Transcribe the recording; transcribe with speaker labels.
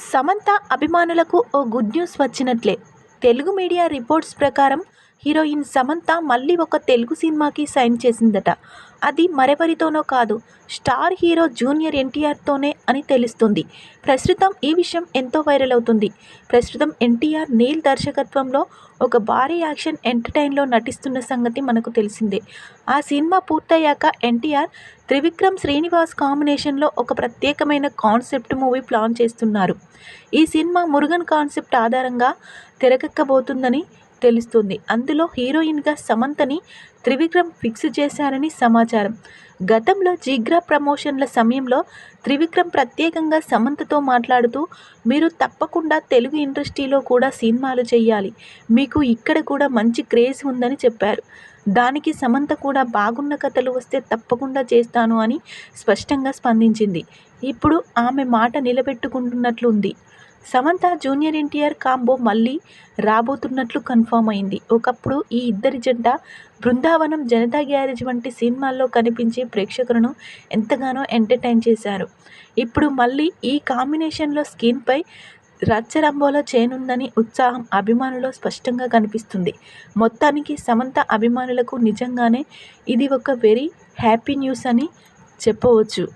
Speaker 1: సమంత అభిమానులకు ఓ good news వచ్చినట్లే. తెలుగు మీడియా రిపోర్ట్స్ ప్రకారం హీరోయిన్ సమంత మళ్ళీ ఒక తెలుగు సినిమాకి సైన్ చేసిందట. అది మరెవరితోనో కాదు, స్టార్ హీరో జూనియర్ ఎన్టీఆర్తోనే అని తెలుస్తుంది. ప్రస్తుతం ఈ విషయం ఎంతో వైరల్ అవుతుంది. ప్రస్తుతం ఎన్టీఆర్ నీల్ దర్శకత్వంలో ఒక భారీ యాక్షన్ ఎంటర్టైన్లో నటిస్తున్న సంగతి మనకు తెలిసిందే. ఆ సినిమా పూర్తయ్యాక ఎన్టీఆర్ త్రివిక్రమ్ శ్రీనివాస్ కాంబినేషన్లో ఒక ప్రత్యేకమైన కాన్సెప్ట్ మూవీ ప్లాన్ చేస్తున్నారు. ఈ సినిమా మురుగన్ కాన్సెప్ట్ ఆధారంగా తెరకెక్కబోతుందని తెలుస్తుంది. అందులో హీరోయిన్గా సమంతని త్రివిక్రమ్ ఫిక్స్ చేశారని సమాచారం. గతంలో జిగ్రా ప్రమోషన్ల సమయంలో త్రివిక్రమ్ ప్రత్యేకంగా సమంతతో మాట్లాడుతూ, మీరు తప్పకుండా తెలుగు ఇండస్ట్రీలో కూడా సినిమాలు చేయాలి, మీకు ఇక్కడ కూడా మంచి క్రేజ్ ఉందని చెప్పారు. దానికి సమంత కూడా బాగున్న కథలు వస్తే తప్పకుండా చేస్తాను అని స్పష్టంగా స్పందించింది. ఇప్పుడు ఆమె మాట నిలబెట్టుకుంటున్నట్లు ఉంది. సమంత జూనియర్ ఎన్టీఆర్ కాంబో మళ్ళీ రాబోతున్నట్లు కన్ఫర్మ్ అయింది. ఒకప్పుడు ఈ ఇద్దరి జంట బృందావనం, జనతా గ్యారేజ్ వంటి సినిమాల్లో కనిపించి ప్రేక్షకులను ఎంతగానో ఎంటర్టైన్ చేశారు. ఇప్పుడు మళ్ళీ ఈ కాంబినేషన్లో స్క్రీన్పై రచ్చరంబోలా చేయనుందని ఉత్సాహం అభిమానుల్లో స్పష్టంగా కనిపిస్తుంది. మొత్తానికి సమంత అభిమానులకు నిజంగానే ఇది ఒక వెరీ హ్యాపీ న్యూస్ అని చెప్పవచ్చు.